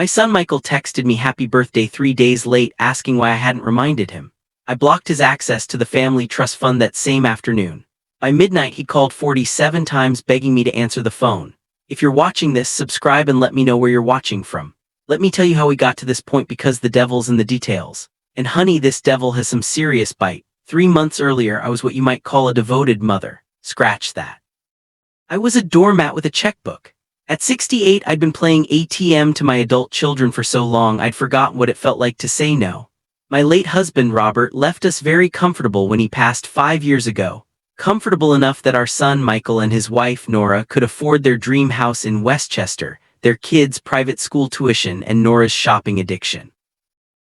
My son Michael texted me happy birthday 3 days late asking why I hadn't reminded him. I blocked his access to the family trust fund that same afternoon. By midnight he called 47 times begging me to answer the phone. If you're watching this, subscribe and let me know where you're watching from. Let me tell you how we got to this point because the devil's in the details. And honey, this devil has some serious bite. 3 months earlier I was what you might call a devoted mother. Scratch that. I was a doormat with a checkbook. At 68 I'd been playing ATM to my adult children for so long I'd forgotten what it felt like to say no. My late husband Robert left us very comfortable when he passed 5 years ago. Comfortable enough that our son Michael and his wife Nora could afford their dream house in Westchester, their kids' private school tuition and Nora's shopping addiction.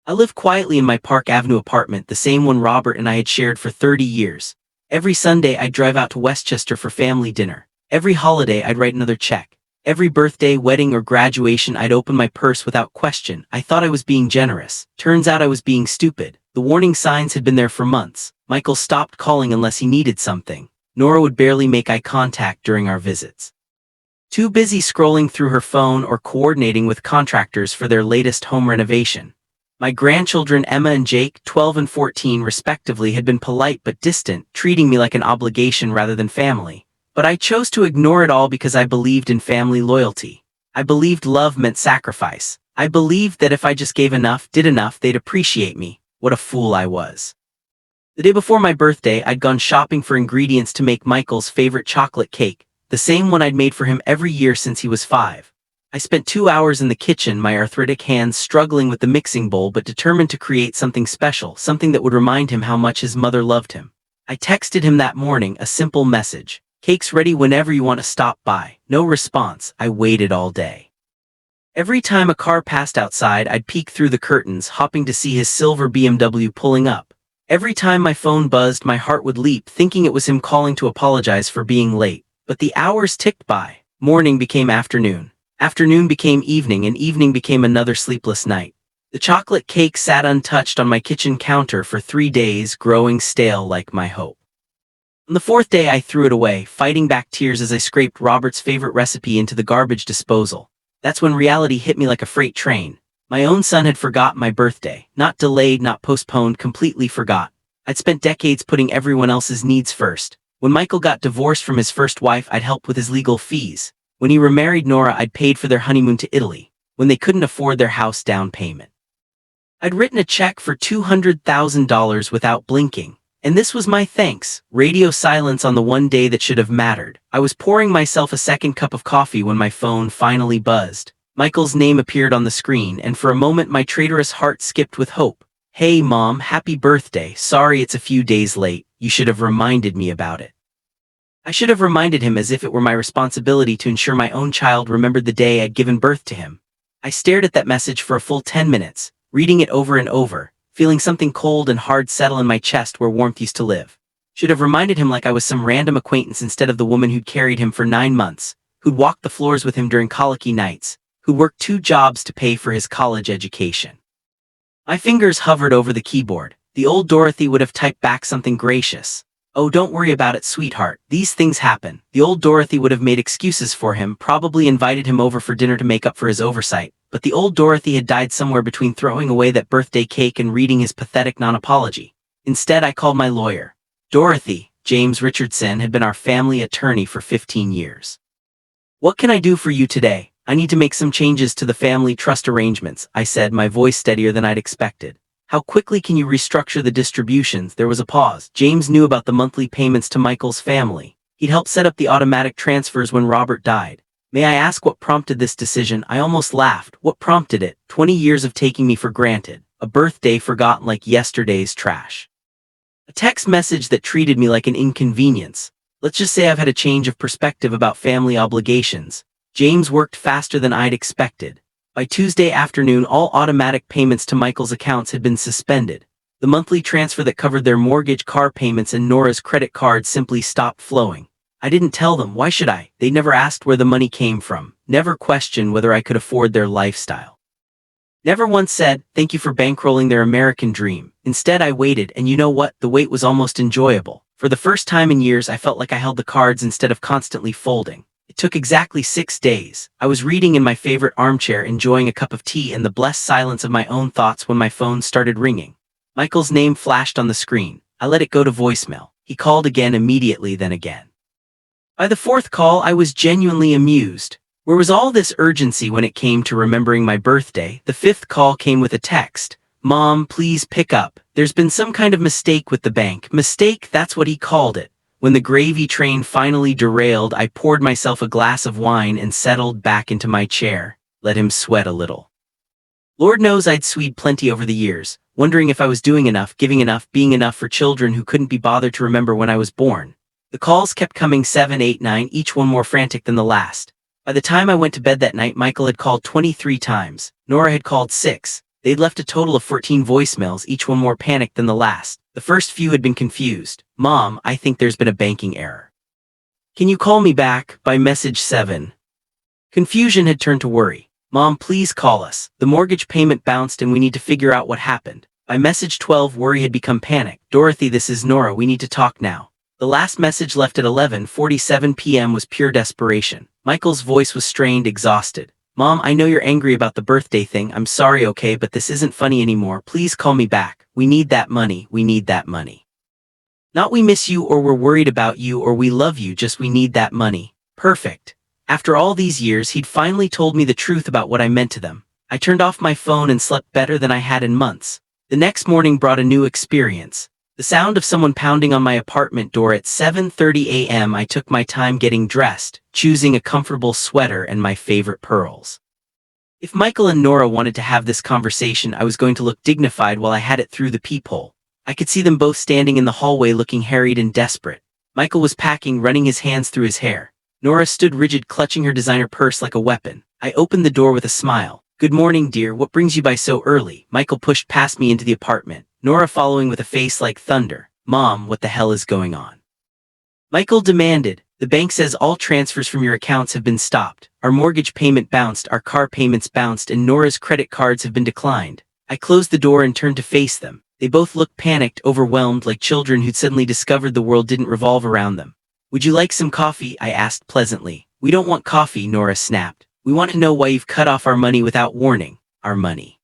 I live quietly in my Park Avenue apartment, the same one Robert and I had shared for 30 years. Every Sunday I'd drive out to Westchester for family dinner. Every holiday I'd write another check. Every birthday, wedding or graduation I'd open my purse without question. I thought I was being generous. Turns out I was being stupid. The warning signs had been there for months. Michael stopped calling unless he needed something. Nora would barely make eye contact during our visits. Too busy scrolling through her phone or coordinating with contractors for their latest home renovation. My grandchildren Emma and Jake, 12 and 14 respectively, had been polite but distant, treating me like an obligation rather than family. But I chose to ignore it all because I believed in family loyalty. I believed love meant sacrifice. I believed that if I just gave enough, did enough, they'd appreciate me. What a fool I was. The day before my birthday, I'd gone shopping for ingredients to make Michael's favorite chocolate cake, the same one I'd made for him every year since he was 5. I spent 2 hours in the kitchen, my arthritic hands struggling with the mixing bowl but determined to create something special, something that would remind him how much his mother loved him. I texted him that morning, a simple message. Cake's ready whenever you want to stop by. No response. I waited all day. Every time a car passed outside, I'd peek through the curtains, hoping to see his silver BMW pulling up. Every time my phone buzzed, my heart would leap, thinking it was him calling to apologize for being late. But the hours ticked by. Morning became afternoon. Afternoon became evening, and evening became another sleepless night. The chocolate cake sat untouched on my kitchen counter for 3 days, growing stale like my hope. On the 4th day I threw it away, fighting back tears as I scraped Robert's favorite recipe into the garbage disposal. That's when reality hit me like a freight train. My own son had forgotten my birthday. Not delayed, not postponed, completely forgot. I'd spent decades putting everyone else's needs first. When Michael got divorced from his first wife, I'd helped with his legal fees. When he remarried Nora, I'd paid for their honeymoon to Italy. When they couldn't afford their house down payment, I'd written a check for $200,000 without blinking. And this was my thanks. Radio silence on the one day that should have mattered. I was pouring myself a second cup of coffee when my phone finally buzzed. Michael's name appeared on the screen, and for a moment my traitorous heart skipped with hope. Hey Mom, happy birthday. Sorry it's a few days late. You should have reminded me about it. I should have reminded him as if it were my responsibility to ensure my own child remembered the day I'd given birth to him. I stared at that message for a full 10 minutes, reading it over and over, feeling something cold and hard settle in my chest where warmth used to live. Should have reminded him like I was some random acquaintance instead of the woman who'd carried him for 9 months, who'd walked the floors with him during colicky nights, who worked 2 jobs to pay for his college education. My fingers hovered over the keyboard. The old Dorothy would have typed back something gracious. Oh, don't worry about it, sweetheart. These things happen. The old Dorothy would have made excuses for him, probably invited him over for dinner to make up for his oversight. But the old Dorothy had died somewhere between throwing away that birthday cake and reading his pathetic non-apology. Instead, I called my lawyer. Dorothy, James Richardson, had been our family attorney for 15 years. What can I do for you today? I need to make some changes to the family trust arrangements, I said, my voice steadier than I'd expected. How quickly can you restructure the distributions? There was a pause. James knew about the monthly payments to Michael's family. He'd helped set up the automatic transfers when Robert died. May I ask what prompted this decision? I almost laughed. What prompted it? 20 years of taking me for granted. A birthday forgotten like yesterday's trash. A text message that treated me like an inconvenience. Let's just say I've had a change of perspective about family obligations. James worked faster than I'd expected. By Tuesday afternoon, all automatic payments to Michael's accounts had been suspended. The monthly transfer that covered their mortgage, car payments, and Nora's credit card simply stopped flowing. I didn't tell them. Why should I? They never asked where the money came from, never questioned whether I could afford their lifestyle. Never once said, thank you for bankrolling their American dream. Instead, I waited, and you know what? The wait was almost enjoyable. For the first time in years, I felt like I held the cards instead of constantly folding. It took exactly 6 days. I was reading in my favorite armchair, enjoying a cup of tea in the blessed silence of my own thoughts when my phone started ringing. Michael's name flashed on the screen. I let it go to voicemail. He called again immediately, then again. By the fourth call, I was genuinely amused. Where was all this urgency when it came to remembering my birthday? The fifth call came with a text. Mom, please pick up. There's been some kind of mistake with the bank. Mistake, that's what he called it. When the gravy train finally derailed, I poured myself a glass of wine and settled back into my chair. Let him sweat a little. Lord knows I'd sweeted plenty over the years, wondering if I was doing enough, giving enough, being enough for children who couldn't be bothered to remember when I was born. The calls kept coming 7, 8, 9, each one more frantic than the last. By the time I went to bed that night, Michael had called 23 times. Nora had called 6. They'd left a total of 14 voicemails, each one more panicked than the last. The first few had been confused. Mom, I think there's been a banking error. Can you call me back? By message 7. Confusion had turned to worry. Mom, please call us. The mortgage payment bounced and we need to figure out what happened. By message 12, worry had become panic. Dorothy, this is Nora. We need to talk now. The last message, left at 11:47 p.m., was pure desperation. Michael's voice was strained, exhausted. Mom, I know you're angry about the birthday thing. I'm sorry, okay, but this isn't funny anymore. Please call me back. We need that money. We need that money. Not we miss you or we're worried about you or we love you, just we need that money. Perfect. After all these years, he'd finally told me the truth about what I meant to them. I turned off my phone and slept better than I had in months. The next morning brought a new experience. The sound of someone pounding on my apartment door at 7:30 a.m. I took my time getting dressed, choosing a comfortable sweater and my favorite pearls. If Michael and Nora wanted to have this conversation, I was going to look dignified while I had it through the peephole. I could see them both standing in the hallway looking harried and desperate. Michael was packing, running his hands through his hair. Nora stood rigid, clutching her designer purse like a weapon. I opened the door with a smile. Good morning, dear. What brings you by so early? Michael pushed past me into the apartment, Nora following with a face like thunder. Mom, what the hell is going on? Michael demanded. The bank says all transfers from your accounts have been stopped. Our mortgage payment bounced, our car payments bounced, and Nora's credit cards have been declined. I closed the door and turned to face them. They both looked panicked, overwhelmed, like children who'd suddenly discovered the world didn't revolve around them. Would you like some coffee? I asked pleasantly. We don't want coffee, Nora snapped. We want to know why you've cut off our money without warning. Our money.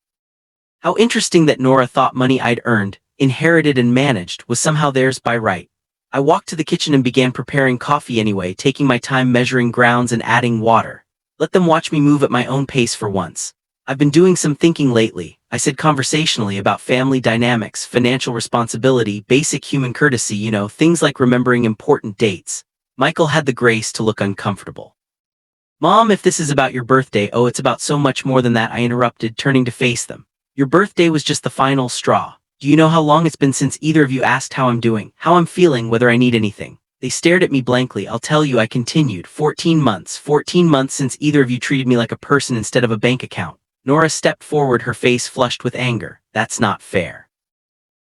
How interesting that Nora thought money I'd earned, inherited and managed was somehow theirs by right. I walked to the kitchen and began preparing coffee anyway, taking my time measuring grounds and adding water. Let them watch me move at my own pace for once. I've been doing some thinking lately, I said conversationally, about family dynamics, financial responsibility, basic human courtesy, things like remembering important dates. Michael had the grace to look uncomfortable. Mom, if this is about your birthday, oh, it's about so much more than that, I interrupted, turning to face them. Your birthday was just the final straw. Do you know how long it's been since either of you asked how I'm doing, how I'm feeling, whether I need anything? They stared at me blankly. I'll tell you, I continued. 14 months since either of you treated me like a person instead of a bank account. Nora stepped forward, her face flushed with anger. That's not fair.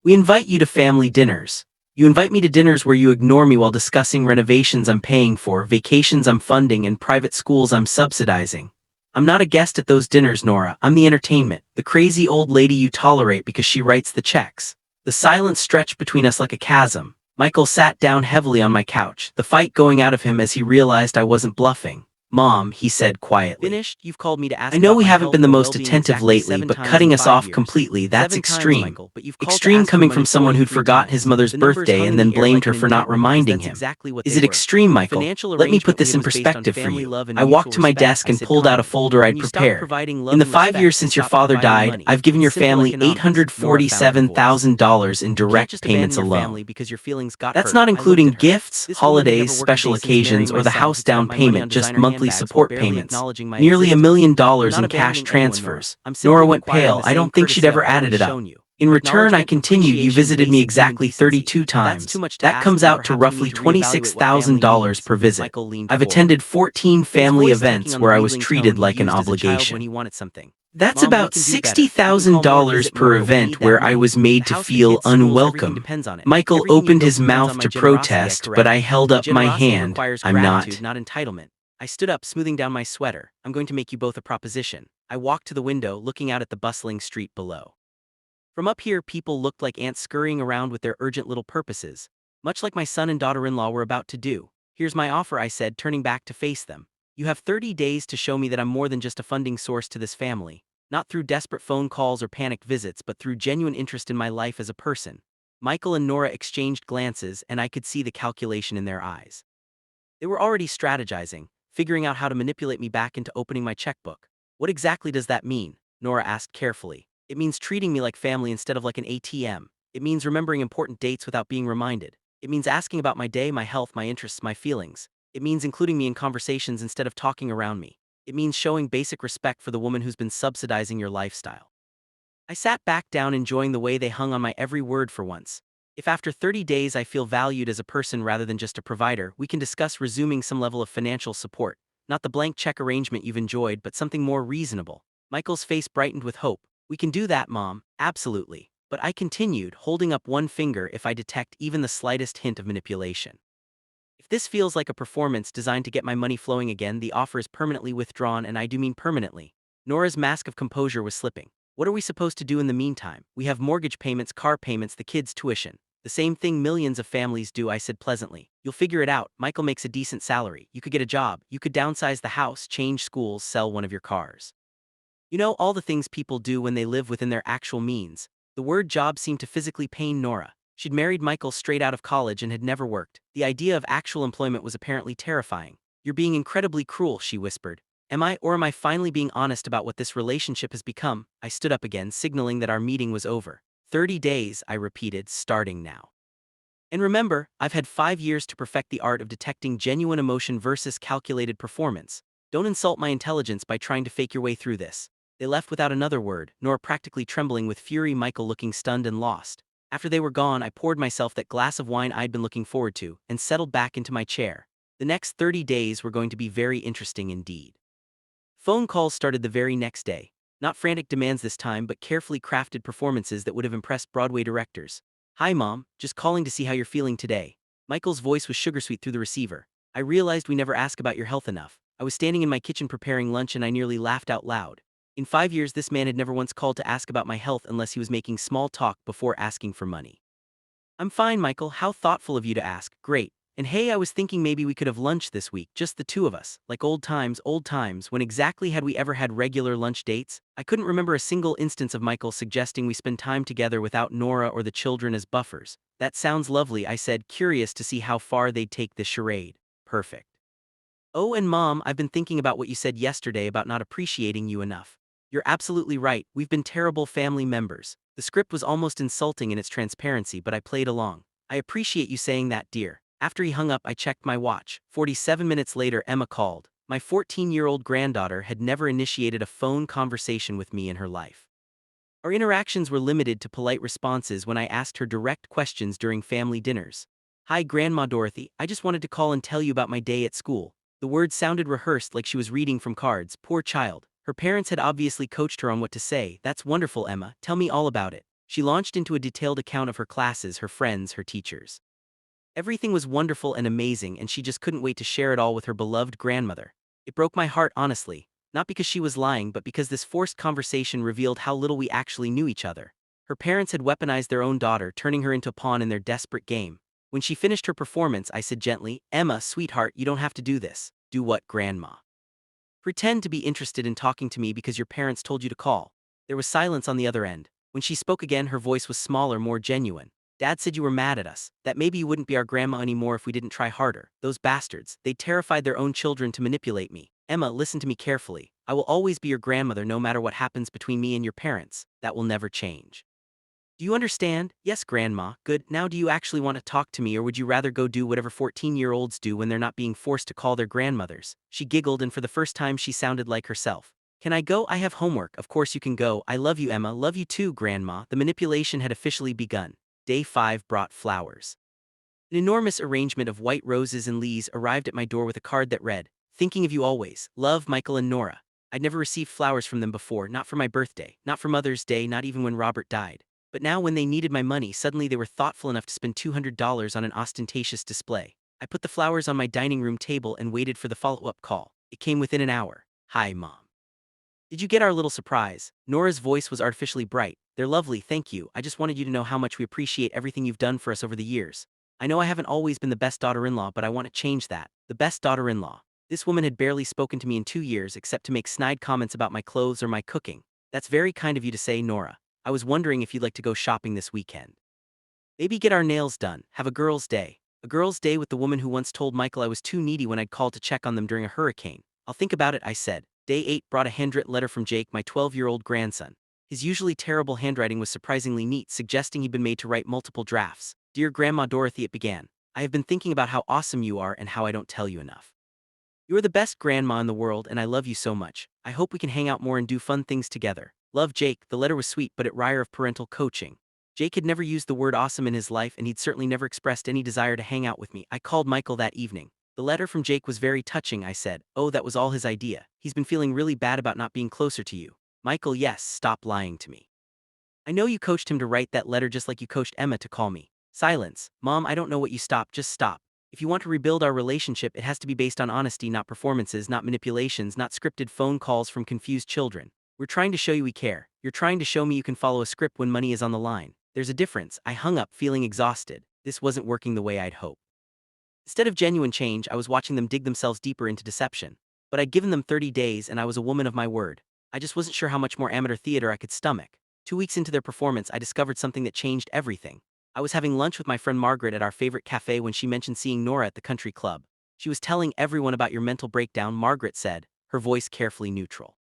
We invite you to family dinners. You invite me to dinners where you ignore me while discussing renovations I'm paying for, vacations I'm funding, and private schools I'm subsidizing. I'm not a guest at those dinners, Nora. I'm the entertainment, the crazy old lady you tolerate because she writes the checks. The silence stretched between us like a chasm. Michael sat down heavily on my couch, the fight going out of him as he realized I wasn't bluffing. Mom, he said quietly. Finished? You've called me to ask. I know we haven't been the most attentive lately, but cutting us off completely, that's extreme. Extreme coming from someone who'd forgotten his mother's birthday and then blamed her for not reminding him. Is it extreme, Michael? Let me put this in perspective for you. I walked to my desk and pulled out a folder I'd prepared. In the 5 years since your father died, I've given your family $847,000 in direct payments alone. That's not including gifts, holidays, special occasions, or the house down payment, just monthly support payments. Nearly $1 million in cash transfers. Nora went pale. I don't think she'd ever added it up. In return, I continued, you visited me exactly 32 times. That comes out to roughly $26,000 per visit. I've attended 14 family events where I was treated like an obligation. That's about $60,000 per event where I was made to feel unwelcome. Michael opened his mouth to protest, but I held up my hand. I'm not. Entitlement. I stood up, smoothing down my sweater. I'm going to make you both a proposition. I walked to the window, looking out at the bustling street below. From up here, people looked like ants scurrying around with their urgent little purposes, much like my son and daughter-in-law were about to do. Here's my offer, I said, turning back to face them. You have 30 days to show me that I'm more than just a funding source to this family, not through desperate phone calls or panicked visits, but through genuine interest in my life as a person. Michael and Nora exchanged glances, and I could see the calculation in their eyes. They were already strategizing, figuring out how to manipulate me back into opening my checkbook. What exactly does that mean? Nora asked carefully. It means treating me like family instead of like an ATM. It means remembering important dates without being reminded. It means asking about my day, my health, my interests, my feelings. It means including me in conversations instead of talking around me. It means showing basic respect for the woman who's been subsidizing your lifestyle. I sat back down, enjoying the way they hung on my every word for once. If after 30 days I feel valued as a person rather than just a provider, we can discuss resuming some level of financial support, not the blank check arrangement you've enjoyed, but something more reasonable. Michael's face brightened with hope. We can do that, Mom, absolutely. But I continued, holding up one finger if I detect even the slightest hint of manipulation. If this feels like a performance designed to get my money flowing again, the offer is permanently withdrawn, and I do mean permanently. Nora's mask of composure was slipping. What are we supposed to do in the meantime? We have mortgage payments, car payments, the kids' tuition. The same thing millions of families do, I said pleasantly. You'll figure it out. Michael makes a decent salary. You could get a job. You could downsize the house, change schools, sell one of your cars. You know, all the things people do when they live within their actual means. The word job seemed to physically pain Nora. She'd married Michael straight out of college and had never worked. The idea of actual employment was apparently terrifying. You're being incredibly cruel, she whispered. Am I, or am I finally being honest about what this relationship has become? I stood up again, signaling that our meeting was over. 30 days, I repeated, starting now. And remember, I've had 5 years to perfect the art of detecting genuine emotion versus calculated performance. Don't insult my intelligence by trying to fake your way through this. They left without another word, Nora practically trembling with fury, Michael looking stunned and lost. After they were gone, I poured myself that glass of wine I'd been looking forward to, and settled back into my chair. The next 30 days were going to be very interesting indeed. Phone calls started the very next day. Not frantic demands this time, but carefully crafted performances that would have impressed Broadway directors. Hi, Mom, just calling to see how you're feeling today. Michael's voice was sugar-sweet through the receiver. I realized we never ask about your health enough. I was standing in my kitchen preparing lunch and I nearly laughed out loud. In 5 years, this man had never once called to ask about my health unless he was making small talk before asking for money. I'm fine, Michael. How thoughtful of you to ask. Great. And hey, I was thinking maybe we could have lunch this week, just the two of us, like old times, when exactly had we ever had regular lunch dates? I couldn't remember a single instance of Michael suggesting we spend time together without Nora or the children as buffers. That sounds lovely, I said, curious to see how far they'd take this charade. Perfect. Oh, and Mom, I've been thinking about what you said yesterday about not appreciating you enough. You're absolutely right, we've been terrible family members. The script was almost insulting in its transparency, but I played along. I appreciate you saying that, dear. After he hung up, I checked my watch. 47 minutes later, Emma called. My 14-year-old granddaughter had never initiated a phone conversation with me in her life. Our interactions were limited to polite responses when I asked her direct questions during family dinners. Hi, Grandma Dorothy, I just wanted to call and tell you about my day at school. The words sounded rehearsed, like she was reading from cards. Poor child. Her parents had obviously coached her on what to say. That's wonderful, Emma. Tell me all about it. She launched into a detailed account of her classes, her friends, her teachers. Everything was wonderful and amazing, and she just couldn't wait to share it all with her beloved grandmother. It broke my heart, honestly, not because she was lying, but because this forced conversation revealed how little we actually knew each other. Her parents had weaponized their own daughter, turning her into a pawn in their desperate game. When she finished her performance, I said gently, Emma, sweetheart, you don't have to do this. Do what, Grandma? Pretend to be interested in talking to me because your parents told you to call. There was silence on the other end. When she spoke again, her voice was smaller, more genuine. Dad said you were mad at us, that maybe you wouldn't be our grandma anymore if we didn't try harder. Those bastards, they terrified their own children to manipulate me. Emma, listen to me carefully. I will always be your grandmother no matter what happens between me and your parents. That will never change. Do you understand? Yes, Grandma. Good. Now do you actually want to talk to me, or would you rather go do whatever 14-year-olds do when they're not being forced to call their grandmothers? She giggled, and for the first time she sounded like herself. Can I go? I have homework. Of course you can go. I love you, Emma. Love you too, Grandma. The manipulation had officially begun. Day 5 brought flowers. An enormous arrangement of white roses and leaves arrived at my door with a card that read, Thinking of you always. Love, Michael and Nora. I'd never received flowers from them before, not for my birthday, not for Mother's Day, not even when Robert died. But now when they needed my money, suddenly they were thoughtful enough to spend $200 on an ostentatious display. I put the flowers on my dining room table and waited for the follow-up call. It came within an hour. Hi, Mom. Did you get our little surprise? Nora's voice was artificially bright. They're lovely, thank you. I just wanted you to know how much we appreciate everything you've done for us over the years. I know I haven't always been the best daughter-in-law, but I want to change that. The best daughter-in-law. This woman had barely spoken to me in 2 years except to make snide comments about my clothes or my cooking. That's very kind of you to say, Nora. I was wondering if you'd like to go shopping this weekend. Maybe get our nails done, have a girl's day. A girl's day with the woman who once told Michael I was too needy when I'd called to check on them during a hurricane. I'll think about it, I said. Day 8 brought a handwritten letter from Jake, my 12-year-old grandson. His usually terrible handwriting was surprisingly neat, suggesting he'd been made to write multiple drafts. Dear Grandma Dorothy, it began. I have been thinking about how awesome you are and how I don't tell you enough. You are the best grandma in the world and I love you so much. I hope we can hang out more and do fun things together. Love, Jake. The letter was sweet but it reeked of parental coaching. Jake had never used the word awesome in his life and he'd certainly never expressed any desire to hang out with me. I called Michael that evening. The letter from Jake was very touching, I said. Oh, that was all his idea. He's been feeling really bad about not being closer to you. Michael, yes, stop lying to me. I know you coached him to write that letter just like you coached Emma to call me. Silence. Mom, I don't know what you stop, just stop. If you want to rebuild our relationship, it has to be based on honesty, not performances, not manipulations, not scripted phone calls from confused children. We're trying to show you we care. You're trying to show me you can follow a script when money is on the line. There's a difference. I hung up, feeling exhausted. This wasn't working the way I'd hoped. Instead of genuine change, I was watching them dig themselves deeper into deception. But I'd given them 30 days and I was a woman of my word. I just wasn't sure how much more amateur theater I could stomach. 2 weeks into their performance, I discovered something that changed everything. I was having lunch with my friend Margaret at our favorite cafe when she mentioned seeing Nora at the country club. She was telling everyone about your mental breakdown, Margaret said, her voice carefully neutral.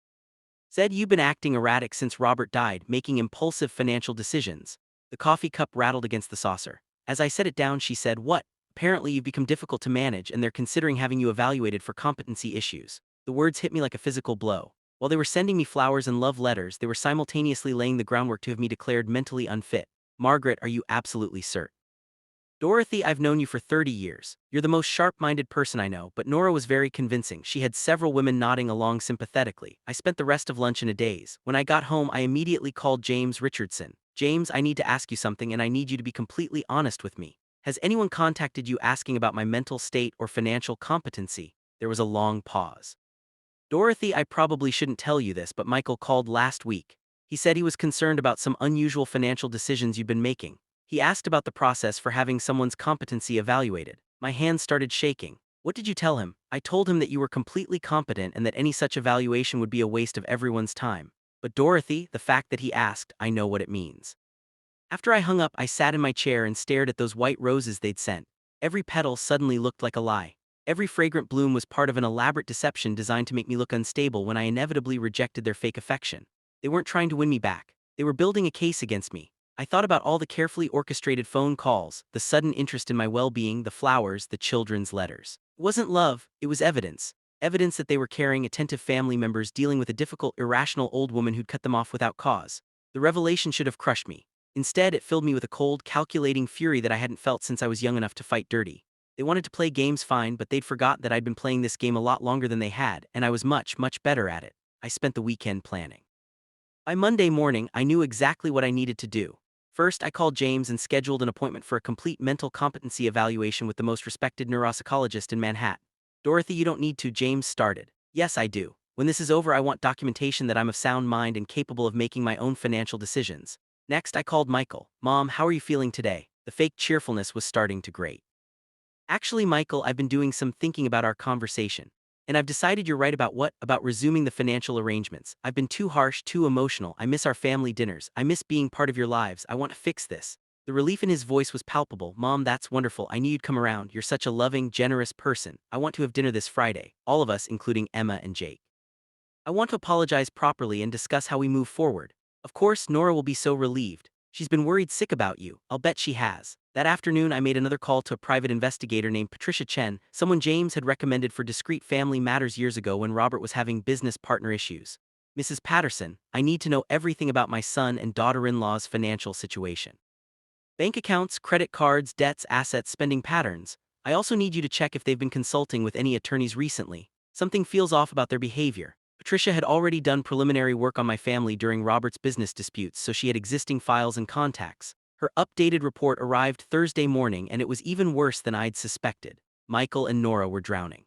Said you've been acting erratic since Robert died, making impulsive financial decisions. The coffee cup rattled against the saucer. As I set it down, she said, what? Apparently you've become difficult to manage and they're considering having you evaluated for competency issues. The words hit me like a physical blow. While they were sending me flowers and love letters, they were simultaneously laying the groundwork to have me declared mentally unfit. Margaret, are you absolutely certain? Dorothy, I've known you for 30 years. You're the most sharp-minded person I know, but Nora was very convincing. She had several women nodding along sympathetically. I spent the rest of lunch in a daze. When I got home, I immediately called James Richardson. James, I need to ask you something and I need you to be completely honest with me. Has anyone contacted you asking about my mental state or financial competency? There was a long pause. Dorothy, I probably shouldn't tell you this, but Michael called last week. He said he was concerned about some unusual financial decisions you've been making. He asked about the process for having someone's competency evaluated. My hands started shaking. What did you tell him? I told him that you were completely competent and that any such evaluation would be a waste of everyone's time. But Dorothy, the fact that he asked, I know what it means. After I hung up, I sat in my chair and stared at those white roses they'd sent. Every petal suddenly looked like a lie. Every fragrant bloom was part of an elaborate deception designed to make me look unstable when I inevitably rejected their fake affection. They weren't trying to win me back. They were building a case against me. I thought about all the carefully orchestrated phone calls, the sudden interest in my well-being, the flowers, the children's letters. It wasn't love, it was evidence. Evidence that they were caring, attentive family members dealing with a difficult, irrational old woman who'd cut them off without cause. The revelation should have crushed me. Instead, it filled me with a cold, calculating fury that I hadn't felt since I was young enough to fight dirty. They wanted to play games fine, but they'd forgot that I'd been playing this game a lot longer than they had, and I was much, much better at it. I spent the weekend planning. By Monday morning, I knew exactly what I needed to do. First, I called James and scheduled an appointment for a complete mental competency evaluation with the most respected neuropsychologist in Manhattan. Dorothy, you don't need to, James started. Yes, I do. When this is over, I want documentation that I'm of sound mind and capable of making my own financial decisions. Next, I called Michael. Mom, how are you feeling today? The fake cheerfulness was starting to grate. Actually, Michael, I've been doing some thinking about our conversation. And I've decided you're right about what? About resuming the financial arrangements. I've been too harsh, too emotional. I miss our family dinners. I miss being part of your lives. I want to fix this. The relief in his voice was palpable. Mom, that's wonderful. I knew you'd come around. You're such a loving, generous person. I want to have dinner this Friday. All of us, including Emma and Jake. I want to apologize properly and discuss how we move forward. Of course, Nora will be so relieved. She's been worried sick about you. I'll bet she has. That afternoon, I made another call to a private investigator named Patricia Chen, someone James had recommended for discreet family matters years ago when Robert was having business partner issues. Mrs. Patterson, I need to know everything about my son and daughter-in-law's financial situation. Bank accounts, credit cards, debts, assets, spending patterns. I also need you to check if they've been consulting with any attorneys recently. Something feels off about their behavior. Patricia had already done preliminary work on my family during Robert's business disputes, so she had existing files and contacts. Her updated report arrived Thursday morning and it was even worse than I'd suspected. Michael and Nora were drowning.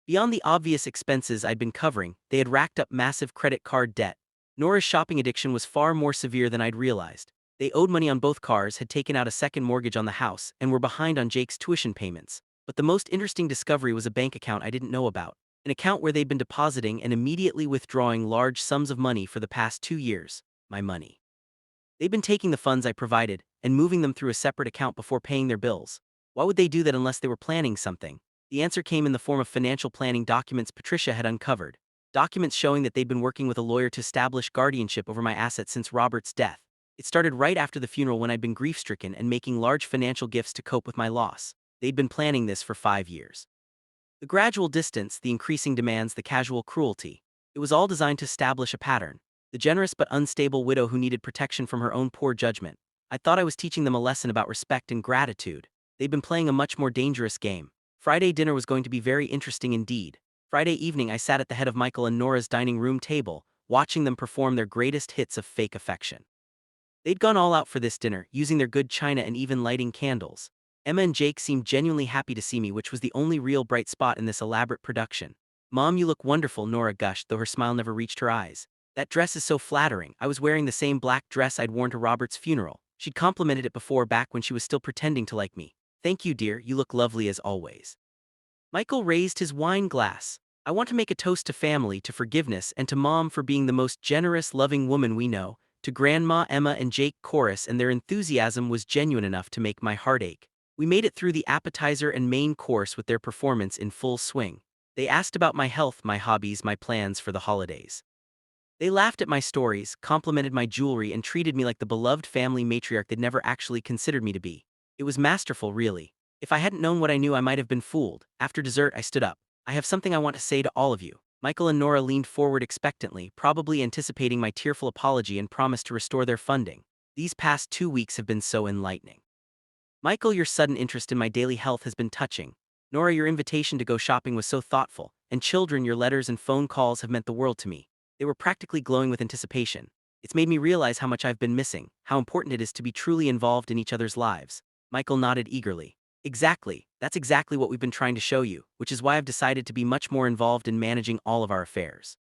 Beyond the obvious expenses I'd been covering, they had racked up massive credit card debt. Nora's shopping addiction was far more severe than I'd realized. They owed money on both cars, had taken out a second mortgage on the house, and were behind on Jake's tuition payments. But the most interesting discovery was a bank account I didn't know about. An account where they'd been depositing and immediately withdrawing large sums of money for the past 2 years. My money. They'd been taking the funds I provided and moving them through a separate account before paying their bills. Why would they do that unless they were planning something? The answer came in the form of financial planning documents Patricia had uncovered. Documents showing that they'd been working with a lawyer to establish guardianship over my assets since Robert's death. It started right after the funeral when I'd been grief-stricken and making large financial gifts to cope with my loss. They'd been planning this for 5 years. The gradual distance, the increasing demands, the casual cruelty. It was all designed to establish a pattern. The generous but unstable widow who needed protection from her own poor judgment. I thought I was teaching them a lesson about respect and gratitude. They'd been playing a much more dangerous game. Friday dinner was going to be very interesting indeed. Friday evening I sat at the head of Michael and Nora's dining room table, watching them perform their greatest hits of fake affection. They'd gone all out for this dinner, using their good china and even lighting candles. Emma and Jake seemed genuinely happy to see me, which was the only real bright spot in this elaborate production. "Mom, you look wonderful," Nora gushed, though her smile never reached her eyes. "That dress is so flattering." I was wearing the same black dress I'd worn to Robert's funeral. She'd complimented it before, back when she was still pretending to like me. "Thank you, dear, you look lovely as always." Michael raised his wine glass. "I want to make a toast to family, to forgiveness, and to Mom for being the most generous, loving woman we know." To Grandma, Emma, and Jake chorus, and their enthusiasm was genuine enough to make my heart ache. We made it through the appetizer and main course with their performance in full swing. They asked about my health, my hobbies, my plans for the holidays. They laughed at my stories, complimented my jewelry, and treated me like the beloved family matriarch they'd never actually considered me to be. It was masterful, really. If I hadn't known what I knew, I might have been fooled. After dessert, I stood up. "I have something I want to say to all of you." Michael and Nora leaned forward expectantly, probably anticipating my tearful apology, and promised to restore their funding. "These past 2 weeks have been so enlightening. Michael, your sudden interest in my daily health has been touching. Nora, your invitation to go shopping was so thoughtful. And children, your letters and phone calls have meant the world to me." They were practically glowing with anticipation. "It's made me realize how much I've been missing, how important it is to be truly involved in each other's lives." Michael nodded eagerly. "Exactly. That's exactly what we've been trying to show you, which is why I've decided to be much more involved in managing all of our affairs."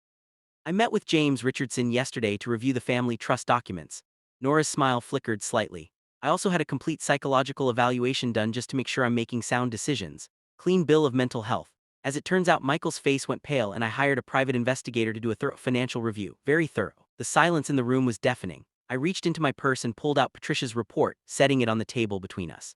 "I met with James Richardson yesterday to review the family trust documents." Nora's smile flickered slightly. "I also had a complete psychological evaluation done just to make sure I'm making sound decisions. Clean bill of mental health." As it turns out, Michael's face went pale, and I hired a private investigator to do a thorough financial review. Very thorough. The silence in the room was deafening. I reached into my purse and pulled out Patricia's report, setting it on the table between us.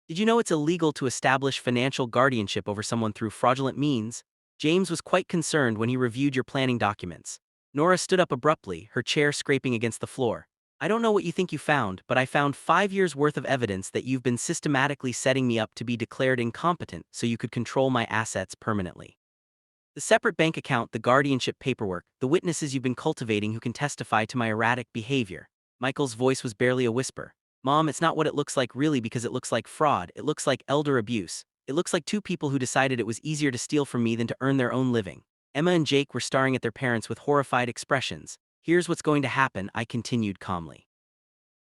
"Did you know it's illegal to establish financial guardianship over someone through fraudulent means?" James was quite concerned when he reviewed your planning documents. Nora stood up abruptly, her chair scraping against the floor. "I don't know what you think you found, but I found 5 years worth of evidence that you've been systematically setting me up to be declared incompetent so you could control my assets permanently. The separate bank account, the guardianship paperwork, the witnesses you've been cultivating who can testify to my erratic behavior." Michael's voice was barely a whisper. "Mom, it's not what it looks like really, because it looks like fraud. It looks like elder abuse. It looks like two people who decided it was easier to steal from me than to earn their own living." Emma and Jake were staring at their parents with horrified expressions. "Here's what's going to happen," I continued calmly.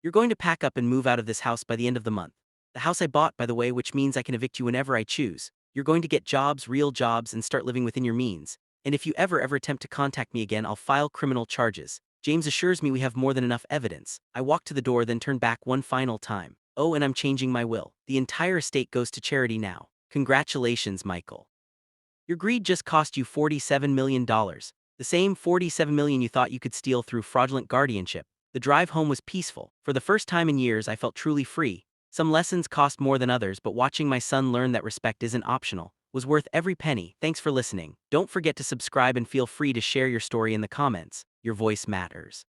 "You're going to pack up and move out of this house by the end of the month. The house I bought, by the way, which means I can evict you whenever I choose. You're going to get jobs, real jobs, and start living within your means. And if you ever attempt to contact me again, I'll file criminal charges." James assures me we have more than enough evidence. I walked to the door, then turned back one final time. "Oh, and I'm changing my will. The entire estate goes to charity now." "Congratulations, Michael. Your greed just cost you $47 million. The same $47 million you thought you could steal through fraudulent guardianship." The drive home was peaceful. For the first time in years, I felt truly free. Some lessons cost more than others, but watching my son learn that respect isn't optional was worth every penny. Thanks for listening. Don't forget to subscribe and feel free to share your story in the comments. Your voice matters.